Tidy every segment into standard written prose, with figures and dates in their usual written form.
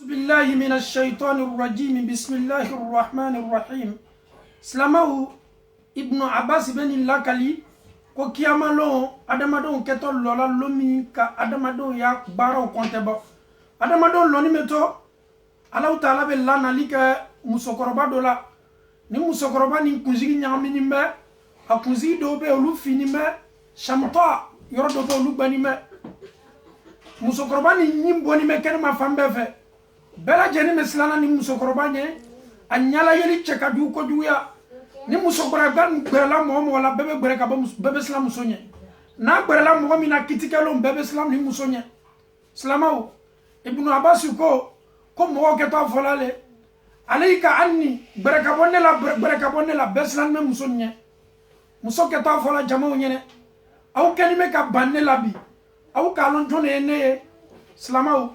بالله من الشيطان الرجيم بسم الله الرحمن الرحيم سلامه ابن عباس بن اللakali ko kiyamalo adamadon keto lola lomi ka adamadon ya baro konteba adamadon loni meto Allah taala be lana lika musokoroba dola ni musokoroba ni kunzigi nyami ni me akunzi do be olu fini me shamta yoro do be olu bani me musokoroba ni nyimbo ni me kenma fambe fe bela jeni meslana ni musokoroba nye anyala yeli chekadu ko duya ni musokoroba gbela mo wala bebe gbere ka bebe slam musonye na gbela mo mi na kitikelo bebe slam ni musonye slamao ibnu abbas ko mo ke to folale alayka anni gbere ka bonne la beslan me musonye musoke to fola jamo nyene aw kenime ka banne labi aw kalon jone ne slamao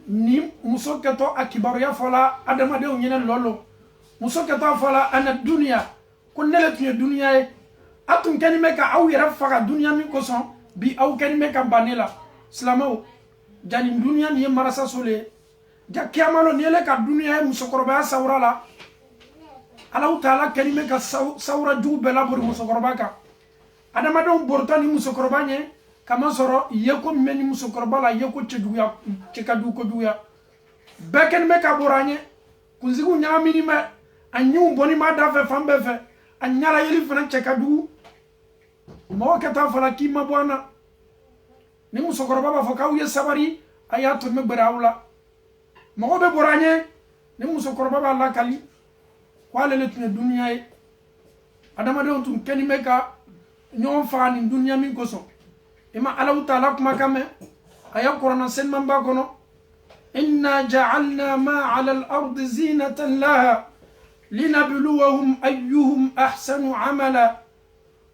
ni musoke to akibaru ya fola adamade nyene lolo musoke to fola ana dunya kunele tuye dunya e atun kenime ka aw yera faga dunya min ko son bi aw kenime ka banela slamao jani dunya ni marasa sole ja kiamalo ni ele ka dunya e musokoroba sawra la Allah taala kenime ka sawra ju bela bor musokoroba ka adamade bortani musokoroba nye kama soro yeko meni musokoroba la yeko cheduya chekadu ko duya beken me ka boranye kunzigu nyamini me anyu boni ma dafe fambe fe anyala yeli fana chekadu mo keta fala kima bwana ni musokoroba ba foka uye sabari ayato me berawla mo be boranye ni musokoroba ba la kali wale le tune dunya e adamade on tun kenime ka nyon fani dunya min koso ima Allah taala kuma kame aya qur'an sen mamba kono inna ja'alna ma 'ala al-ardi zinatan laha linabluwahum ayyuhum ahsanu 'amala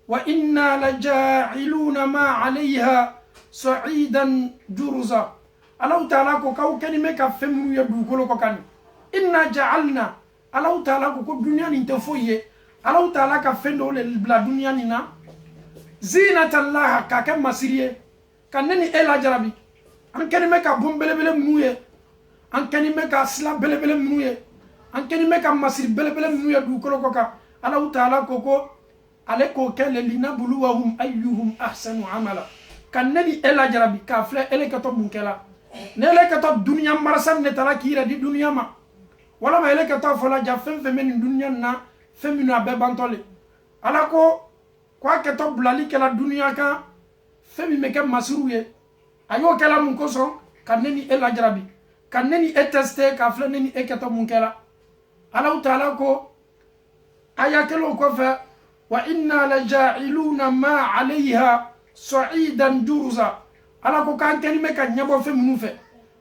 wa inna laja'iluna ma 'alayha sa'idan jurza Allah taala ko kaw kenime ka femu ya du kolo ko kan inna ja'alna Allah taala ko dunya ni te foye Allah taala ka fendo le bla dunya ni na zinatan laha ka ke masiriye kaneni ela jarabi an kenime ka bombelebele muye an kenime ka sla belebele muye an kenime ka masir belebele muye du kolo ko ka Allah taala ko ale ko kele lina buluwahum ayyuhum ahsanu amala kaneni ela jarabi ka fle ele ka to bunkela nele ka to dunya marasan ne tala kira di dunya ma wala ma ele ka to fola ja fem men dunya na femina be bantole ala ko kwa ke to blali ke la dunya ka femi me ke masuruye ayo ke la mun ko so kaneni ela jarabi kaneni eteste ka fle neni e ke to mun kela ala taala ko aya ke lo ko fa wa inna laja'iluna ma 'alayha sa'idan jurza ala ko kan keni me ka nyabo femunu fe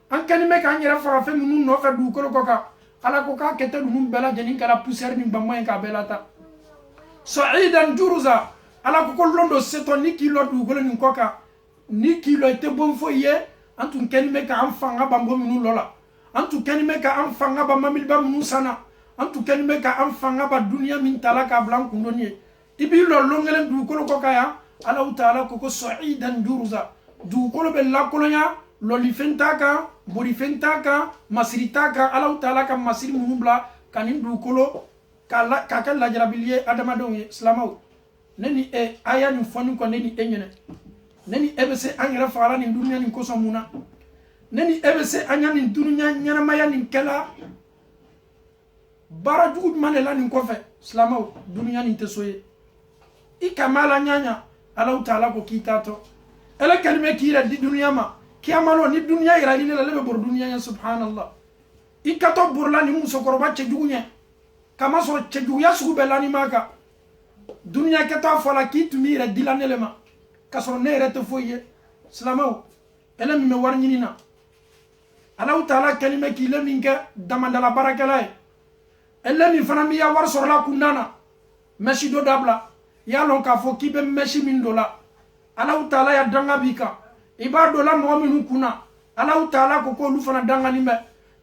an keni me ka nyera fa femunu no fe du ko ka ala ko ka kete dum bela jeni kala poussière ni bamay ka belata sa'idan jurza ala ko londo seto ni kilo du ko ni koka ni kilo te bon foye antu keni me ka an fanga bambo minu lola antu keni me ka an fanga ba mamil ba minu sana antu keni me ka an fanga ba dunya min talaka blanc ndoni ibi lo longelen du ko koka ya ala taala ko sa'idan jurza du ko be la kolonya loli fentaka bori fentaka masiritaka ala taala ka masiri munubla kanin du kolo kala kaka la jarabilie adamadon islamau neni e aya ni foni ko neni enyene neni ebese angra fara ni dunya ni ko somuna neni ebese anya ni dunya nyana maya ni kala baraju manela ni ko fe islamau dunya ni tesoye ikamala nyanya ala taala ko kitato ele kalme kira di dunya ma kiamalo ni dunya ira ni la lebe bor dunya ya subhanallah ikato burla ni musokoroba chejunya kama so chejuya sugu belani maka dunya keto fola kitumira dilanelema kaso ne rete foye salamaw ele mi me warnyina Allah taala kalime ki le minka damandala barakala ele mi fana mi ya war sorla kunana meshi do dabla ya lon ka fo kibe meshi min dola Allah taala ya danga bika ibado la mo minu kuna Allah taala ko lu fana danga ni me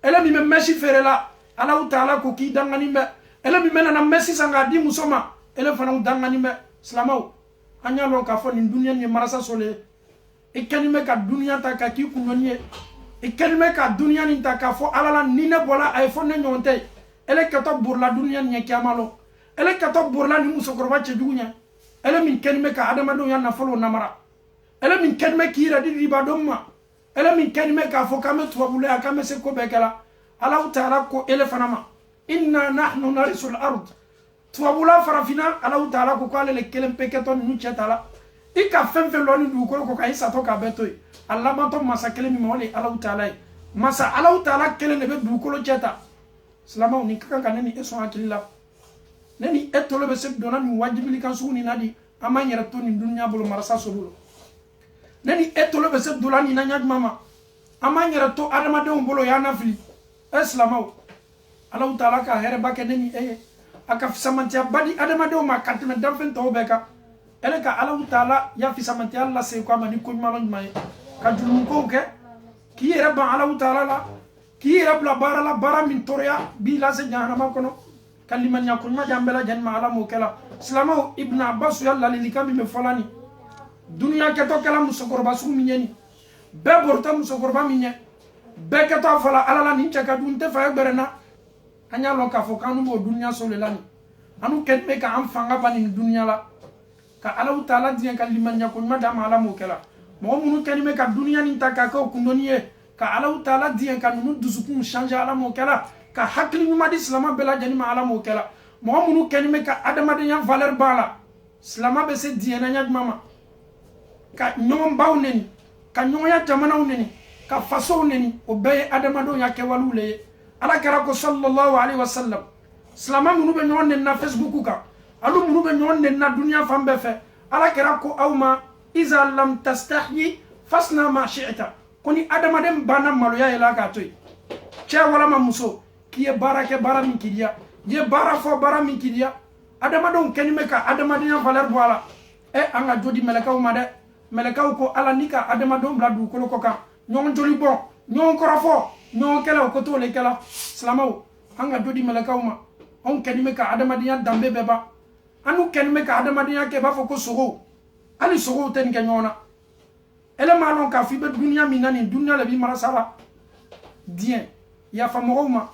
ele mi me meshi ferela Allah taala ko ki danga ni me ele mi mena na meshi sanga di musoma ele fana danga ni me salamaw anya lon ka fo ni dunya ni marasa sole e kanime ka dunya ta ka ki kunoniye e kelme ka dunya ni ta ka fo alala ni ne bola ay fo ne nyonte ele ka to burla dunya ni kiamalo ele ka to burla ni muso korba che dunya ele min kelme ka adama do yanna folo namara ele min kelme ki ra di riba domma ele min kelme ka fo kame to bule akame se ko bekala ala taala ko ele fanama inna nahnu narisul ard to bula farafina ala taala ko kale le kelem peketon nu chetala ika femfe loni du ko ka isa to ka betoy Allah mato masa kele mi mawali ala taala masa ala taala kele ne be du ko cheta salama ni kaka kanani eso akilla nani etolo be se dona mi wajibili kan suni nadi amanyera to ni dunya bolo marasa sobulo nani etolo be se dola ni nanya mama amanyera to adama de bolo ya nafili islamaw ala taala ka here bake nani aka fisamantia badi adama de ma katme damfen to beka ele ka ala taala ya fisamantia Allah se ko amani ko malon may ka julum ko ke ki era ba ala taala la ki era bla bara min toria bi la se jahannama kono kaliman yakun ma jambela janma ala mo kala islamaw ibn abbas yalla li kambi me folani dunya ke to kala musokorba su minyeni be borta musokorba minye be ke to fala ala la ni chaka dunte fa berena anya lo ka fo kanu mo dunya so le lani anu ket be ka am fanga bani dunya la ka ala taala diyan kaliman yakun ma dama ala mo kala mo munu kenime ka dunya ni taka ko kundoniye ka ala taala diyan ka nunu dusukun change ala mo kala ka hakli nyuma di islama bela jani ma ala mo kala mo munu kenime ka adama de yan valeur bala islama be se diyan nya mama ka nyom bawneni ka nyoya jamana uneni ka faso uneni o be adama do ya ke walule ala kara ko sallallahu alaihi wasallam islama munu be nyon na facebook ka alu munu be nyon na dunya fambe fe ala kara ko awma iza lam tastahyi fasna ma shi'ta koni adama dem bana maloya ila ka toy che wala ma muso kiye barake bara min kidia je bara fo bara min kidia adama don kenime ka adama de valeur boala anga jodi melakaw ma de melakaw ko ala nika adama don bla du ko ka nyon joli bon nyon korafo nyon kala ko to le kala salamaw anga jodi melakaw ma on kenime ka adama de dambe beba anu kenime ka adama de ke ba fo ko sogo ali sogo ten ke nyona ele malon ka fi be dunya minani dunya la bi marasaba dien ya fa mogoma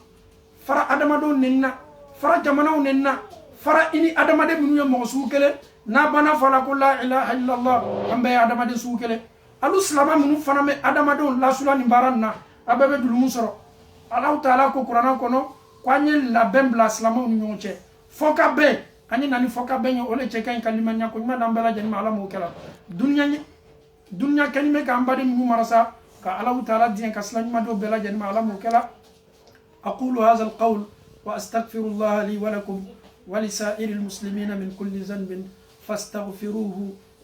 fara adama do nenna fara jamana nenna fara ini adama de minu mo sukele na bana fala ko la ilaha illallah ambe adama de sukele alu salama minu fana me adama do la sulani baranna ababe dul musoro allah taala ko qur'an kono kwanye la bembla salama ni nyonche foka be ani nani foka be nyo ole cheka kalima nya ko ma dambala jani mala mo kala dunya kanime ka ambade minu marasa ka allah taala dien ka salama do bela jani mala mo kala أقول هذا القول وأستغفر الله لي ولكم ولسائر المسلمين من كل ذنب فاستغفروه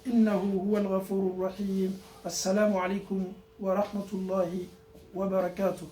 إنه هو الغفور الرحيم. السلام عليكم ورحمة الله وبركاته.